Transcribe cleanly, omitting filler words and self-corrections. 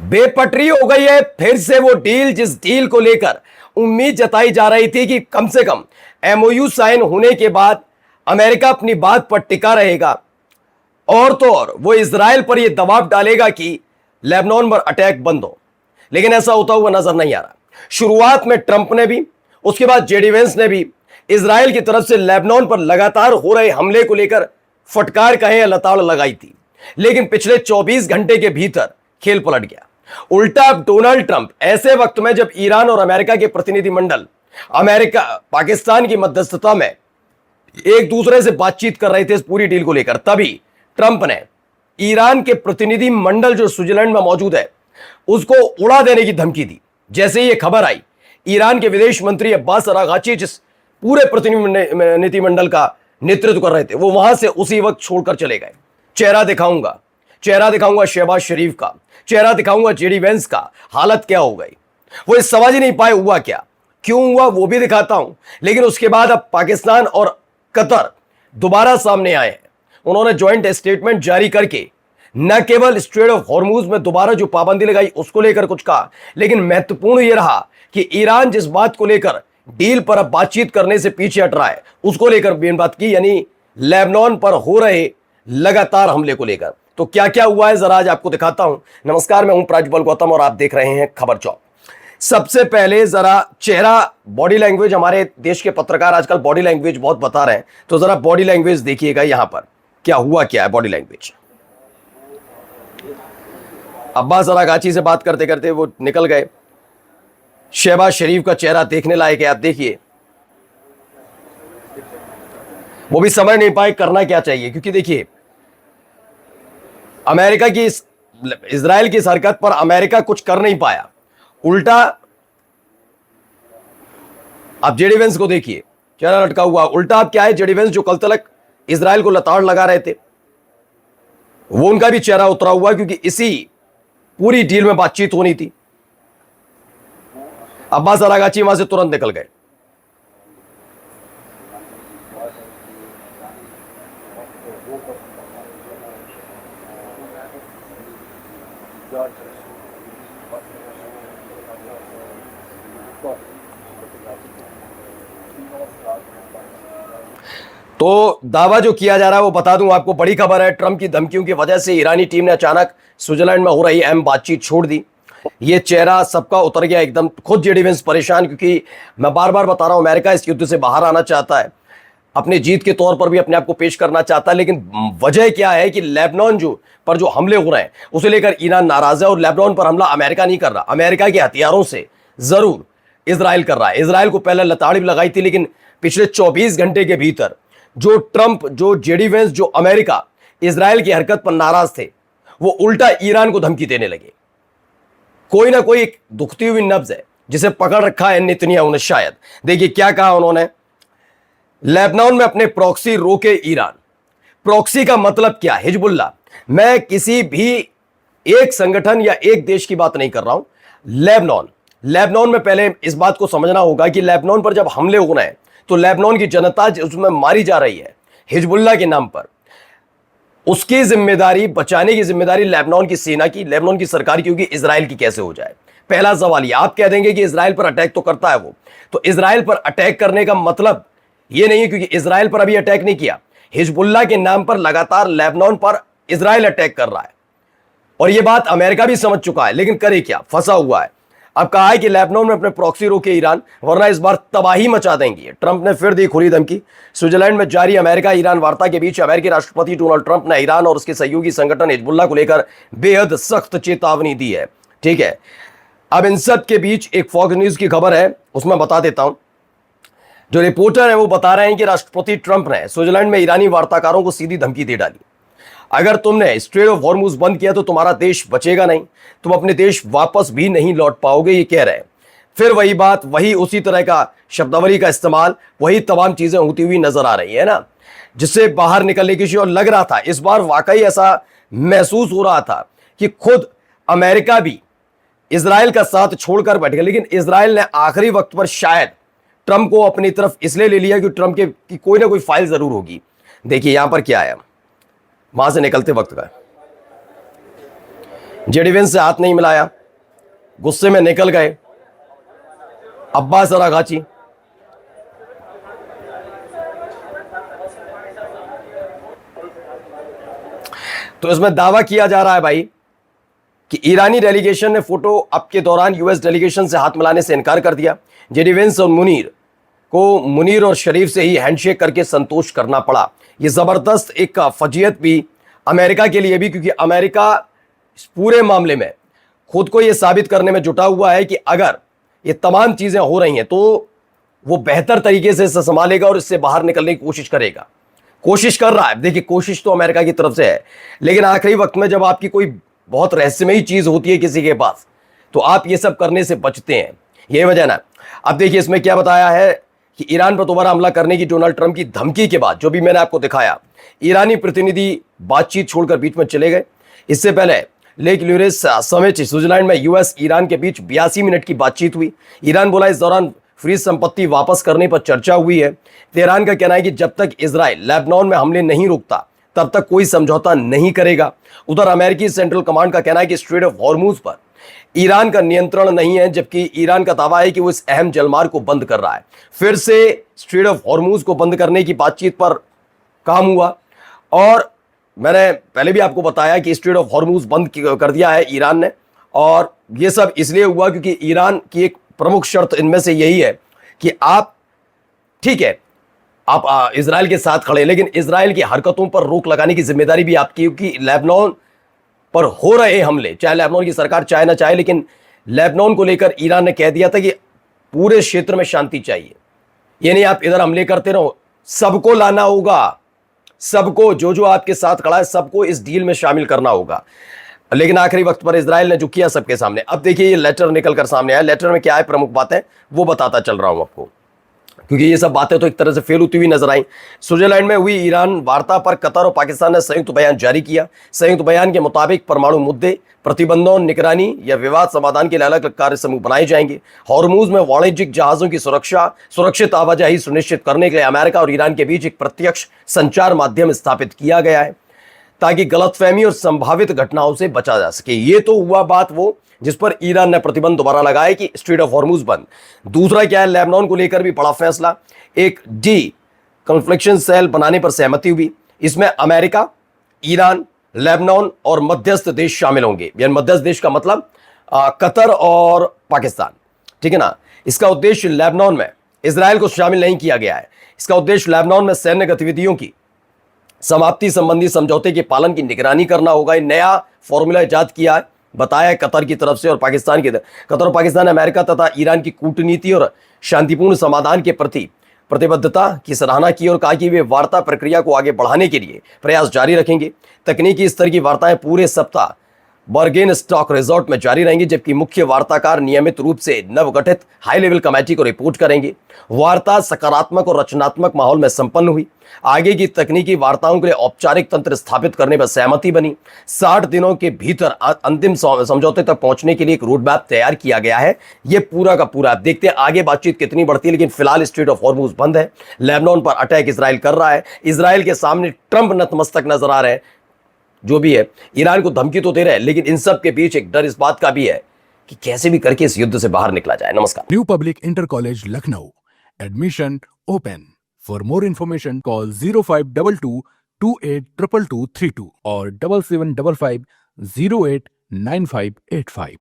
बेपटरी हो गई है फिर से वो डील जिस डील को लेकर उम्मीद जताई जा रही थी कि कम से कम एमओयू साइन होने के बाद अमेरिका अपनी बात पर टिका रहेगा और तो और वो इजराइल पर यह दबाव डालेगा कि लेबनान पर अटैक बंद हो। लेकिन ऐसा होता हुआ नजर नहीं आ रहा। शुरुआत में ट्रंप ने भी, उसके बाद जेडी वेंस ने भी इजराइल की तरफ से लेबनान पर लगातार हो रहे हमले को लेकर फटकार कहे या लताड़ लगाई थी, लेकिन पिछले 24 घंटे के भीतर खेल पलट गया। उल्टा अब डोनाल्ड ट्रंप ऐसे वक्त में जब ईरान और अमेरिका के प्रतिनिधिमंडल अमेरिका पाकिस्तान की मध्यस्थता में एक दूसरे से बातचीत कर रहे थे इस पूरी डील को लेकर, तभी ट्रंप ने ईरान के प्रतिनिधि मंडल जो स्विट्जरलैंड में मौजूद है उसको उड़ा देने की धमकी दी। जैसे ही यह खबर आई, ईरान के विदेश मंत्री अब्बास अरागाची जिस पूरे प्रतिनिधिमंडल का नेतृत्व कर रहे थे वो वहां से उसी वक्त छोड़कर चले गए। चेहरा दिखाऊंगा शहबाज शरीफ का, चेहरा दिखाऊंगा जेडी वेंस का। हालत क्या हो गई वो इस समझ ही नहीं पाए हुआ क्या, क्यों हुआ वो भी दिखाता हूं। लेकिन उसके बाद अब पाकिस्तान और कतर दोबारा सामने आए हैं। उन्होंने ज्वाइंट स्टेटमेंट जारी करके न केवल स्ट्रेट ऑफ हॉर्मूज में दोबारा जो पाबंदी लगाई उसको लेकर कुछ कहा, लेकिन महत्वपूर्ण यह रहा कि ईरान जिस बात को लेकर डील पर अब बातचीत करने से पीछे हट रहा है उसको लेकर बेन बात की, यानी लेबनान पर हो रहे लगातार हमले को लेकर। तो क्या क्या हुआ है जरा आज आपको दिखाता हूं। नमस्कार, मैं हूं प्राज्वल गौतम और आप देख रहे हैं खबर चौक। सबसे पहले जरा चेहरा, बॉडी लैंग्वेज, हमारे देश के पत्रकार आजकल बॉडी लैंग्वेज बहुत बता रहे हैं, तो जरा बॉडी लैंग्वेज देखिएगा यहां पर क्या हुआ क्या है। बॉडी लैंग्वेज, अब्बास अरागाची से बात करते करते वो निकल गए। शहबाज शरीफ का चेहरा देखने लायक है, आप देखिए, वो भी समझ नहीं पाए करना क्या चाहिए, क्योंकि देखिए अमेरिका की इजराइल की इस हरकत पर अमेरिका कुछ कर नहीं पाया। उल्टा आप जेडी वेंस को देखिए, चेहरा लटका हुआ। उल्टा आप क्या है, जेडी वेंस जो कल तक इजराइल को लताड़ लगा रहे थे वो उनका भी चेहरा उतरा हुआ, क्योंकि इसी पूरी डील में बातचीत होनी थी। अब्बास अरागाची वहां से तुरंत निकल गए। तो दावा जो किया जा रहा है वो बता दूं आपको, बड़ी खबर है। ट्रंप की धमकियों की वजह से ईरानी टीम ने अचानक स्विट्जरलैंड में हो रही अहम बातचीत छोड़ दी। ये चेहरा सबका उतर गया एकदम। खुद जेडी वेंस परेशान, क्योंकि मैं बार बार बता रहा हूं अमेरिका इस युद्ध से बाहर आना चाहता है, अपनी जीत के तौर पर भी अपने आप को पेश करना चाहता है। लेकिन वजह क्या है कि लेबनान जो हमले हो रहे हैं उसे लेकर ईरान नाराज है, और लेबनान पर हमला अमेरिका नहीं कर रहा, अमेरिका के हथियारों से जरूर इजराइल कर रहा है। इजराइल को पहले लताड़ी भी लगाई थी, लेकिन पिछले 24 घंटे के भीतर जो ट्रंप, जो जेडी वेंस, जो अमेरिका इजराइल की हरकत पर नाराज थे वो उल्टा ईरान को धमकी देने लगे। कोई ना कोई एक दुखती हुई नब्ज है जिसे पकड़ रखा है नेतन्याहू ने शायद। देखिए क्या कहा उन्होंने, लेबनान में अपने प्रॉक्सी रोके ईरान। प्रॉक्सी का मतलब क्या, हिजबुल्लाह। मैं किसी भी एक संगठन या एक देश की बात नहीं कर रहा हूं। लेबनान में पहले इस बात को समझना होगा कि लेबनान पर जब हमले हो रहे हैं तो लेबनान की जनता उसमें मारी जा रही है हिजबुल्लाह के नाम पर। उसकी जिम्मेदारी, बचाने की जिम्मेदारी लेबनान की सेना की, लेबनान की सरकार की होगी। इजराइल की कैसे हो जाए? पहला सवाल ये। आप कह देंगे कि इजराइल पर अटैक तो करता है वो, तो इजराइल पर अटैक करने का मतलब ये नहीं है, क्योंकि इजराइल पर अभी अटैक नहीं किया। हिजबुल्लाह के नाम पर लगातार लेबनान पर इजराइल अटैक कर रहा है, और यह बात अमेरिका भी समझ चुका है, लेकिन करे क्या, फंसा हुआ है। अब कहा है कि लेबनान में अपने प्रॉक्सी रोके ईरान, वरना इस बार तबाही मचा देंगे। ट्रंप ने फिर दी खुली धमकी। स्विट्जरलैंड में जारी अमेरिका ईरान वार्ता के बीच अमेरिकी राष्ट्रपति डोनाल्ड ट्रंप ने ईरान और उसके सहयोगी संगठन हिजबुल्लाह को लेकर बेहद सख्त चेतावनी दी है। ठीक है, अब इन सब के बीच एक फॉक्स न्यूज की खबर है, उसमें बता देता हूं। जो रिपोर्टर है वो बता रहे हैं कि राष्ट्रपति ट्रंप ने स्विट्जरलैंड में ईरानी वार्ताकारों को सीधी धमकी दे डाली, अगर तुमने स्ट्रेट ऑफ हॉर्मूज बंद किया तो तुम्हारा देश बचेगा नहीं, तुम अपने देश वापस भी नहीं लौट पाओगे, ये कह रहे हैं। फिर वही बात, वही उसी तरह का शब्दावली का इस्तेमाल, वही तमाम चीजें होती हुई नजर आ रही है ना, जिससे बाहर निकलने की और लग रहा था इस बार वाकई ऐसा महसूस हो रहा था कि खुद अमेरिका भी इजराइल का साथ छोड़कर बैठ गया। लेकिन इजराइल ने आखिरी वक्त पर शायद ट्रंप को अपनी तरफ इसलिए ले लिया कि ट्रंप की कोई ना कोई फाइल जरूर होगी। देखिए यहां पर क्या है, वहां से निकलते वक्त का जेडी वेंस से हाथ नहीं मिलाया, गुस्से में निकल गए अब्बास अरागाची। तो इसमें दावा किया जा रहा है भाई कि ईरानी डेलीगेशन ने फोटो अप के दौरान यूएस डेलीगेशन से हाथ मिलाने से इनकार कर दिया। जेडी वेंस और मुनीर और शरीफ से ही हैंडशेक करके संतोष करना पड़ा। यह जबरदस्त एक फजीयत भी अमेरिका के लिए भी, क्योंकि अमेरिका इस पूरे मामले में खुद को यह साबित करने में जुटा हुआ है कि अगर ये तमाम चीजें हो रही हैं तो वो बेहतर तरीके से इसे संभालेगा और इससे बाहर निकलने की कोशिश करेगा, कोशिश कर रहा है। देखिए, कोशिश तो अमेरिका की तरफ से है, लेकिन आखिरी वक्त में जब आपकी कोई बहुत रहस्यमयी चीज होती है किसी के पास, तो आप ये सब करने से बचते हैं। यही वजह ना। अब देखिए इसमें क्या बताया है कि ईरान पर दोबारा हमला करने की डोनाल्ड ट्रंप की धमकी के बाद, जो भी मैंने आपको दिखाया, ईरानी प्रतिनिधि बातचीत छोड़कर बीच में चले गए। इससे पहले लेक ल्यूरेस समिट स्विट्जरलैंड में यूएस ईरान के बीच 82 मिनट की बातचीत हुई। ईरान बोला इस दौरान फ्रीज संपत्ति वापस करने पर चर्चा हुई है। तेहरान का कहना है कि जब तक इजराइल लेबनान में हमले नहीं रोकता तब तक कोई समझौता नहीं करेगा। उधर अमेरिकी सेंट्रल कमांड का कहना है कि स्ट्रेट ऑफ हॉर्मुज पर ईरान का नियंत्रण नहीं है, जबकि ईरान का दावा है कि वो इस अहम जलमार्ग को बंद कर रहा है। फिर से स्ट्रेट ऑफ हॉर्मुज को बंद करने की बातचीत पर काम हुआ, और मैंने पहले भी आपको बताया कि स्ट्रेट ऑफ हॉर्मुज बंद कर दिया है ईरान ने। और ये सब इसलिए हुआ क्योंकि ईरान की एक प्रमुख शर्त इनमें से यही है कि आप, ठीक है, आप इजराइल के साथ खड़े, लेकिन इजराइल की हरकतों पर रोक लगाने की जिम्मेदारी भी आपकी, क्योंकि लेबनान पर हो रहे हमले, चाहे लेबनान की सरकार चाहे ना चाहे, लेकिन लेबनान को लेकर ईरान ने कह दिया था कि पूरे क्षेत्र में शांति चाहिए। ये नहीं आप इधर हमले करते रहो, सबको लाना होगा, सबको, जो आपके साथ खड़ा है सबको इस डील में शामिल करना होगा। लेकिन आखिरी वक्त पर इजराइल ने जो किया सबके सामने। अब देखिए ये लेटर निकल कर सामने आया। लेटर में क्या है, प्रमुख बातें वो बताता चल रहा हूं आपको, क्योंकि ये सब बातें तो एक तरह से फेल होती हुई नजर आई। स्विट्जरलैंड में हुई ईरान वार्ता पर कतर और पाकिस्तान ने संयुक्त बयान जारी किया। संयुक्त बयान के मुताबिक परमाणु मुद्दे, प्रतिबंधों, निगरानी या विवाद समाधान के लिए अलग अलग कार्य समूह बनाए जाएंगे। हॉर्मुज में वाणिज्यिक जहाजों की सुरक्षित आवाजाही सुनिश्चित करने के लिए अमेरिका और ईरान के बीच एक प्रत्यक्ष संचार माध्यम स्थापित किया गया है, ताकि गलतफहमी और संभावित घटनाओं से बचा जा सके। ये तो हुआ बात वो जिस पर ईरान ने प्रतिबंध दोबारा लगाया कि स्ट्रेट ऑफ हॉर्मुज बंद। दूसरा क्या है, लेबनान को लेकर भी बड़ा फैसला, एक डी कन्फ्लिक्शन सेल बनाने पर सहमति हुई। इसमें अमेरिका, ईरान, लेबनान और मध्यस्थ देश शामिल होंगे। यानी मध्यस्थ देश का मतलब कतर और पाकिस्तान, ठीक है ना। इसका उद्देश्य लेबनान में इजराइल को शामिल नहीं किया गया है। इसका उद्देश्य लेबनान में सैन्य गतिविधियों की समाप्ति संबंधी समझौते के पालन की निगरानी करना होगा। एक नया फॉर्मूला इजाद किया है, बताया कतर की तरफ से और पाकिस्तान की। कतर और पाकिस्तान ने अमेरिका तथा ईरान की कूटनीति और शांतिपूर्ण समाधान के प्रति प्रतिबद्धता की सराहना की और कहा कि वे वार्ता प्रक्रिया को आगे बढ़ाने के लिए प्रयास जारी रखेंगे। तकनीकी स्तर की वार्ताएं पूरे सप्ताह बर्गेन स्टॉक रिजॉर्ट में जारी रहेंगी, जबकि मुख्य वार्ताकार नियमित रूप से नवगठित हाई लेवल कमेटी को रिपोर्ट करेंगे। वार्ता सकारात्मक और रचनात्मक माहौल में संपन्न हुई। आगे की तकनीकी वार्ताओं के लिए औपचारिक तंत्र स्थापित करने पर सहमति बनी। 60 दिनों के भीतर अंतिम समझौते तक पहुंचने के लिए एक रोड मैप तैयार किया गया है। यह पूरा का पूरा, देखते हैं आगे बातचीत कितनी बढ़ती है, लेकिन फिलहाल स्ट्रेट ऑफ हॉर्मुज बंद है। लेबनान पर अटैक इजराइल कर रहा है। इजराइल के सामने ट्रंप नतमस्तक नजर आ रहे हैं। जो भी है, ईरान को धमकी तो दे रहे हैं, लेकिन इन सब के बीच एक डर इस बात का भी है कि कैसे भी करके इस युद्ध से बाहर निकला जाए। नमस्कार। New public inter college Lucknow, admission open. For more information call 0522 282232 और 7755 089585।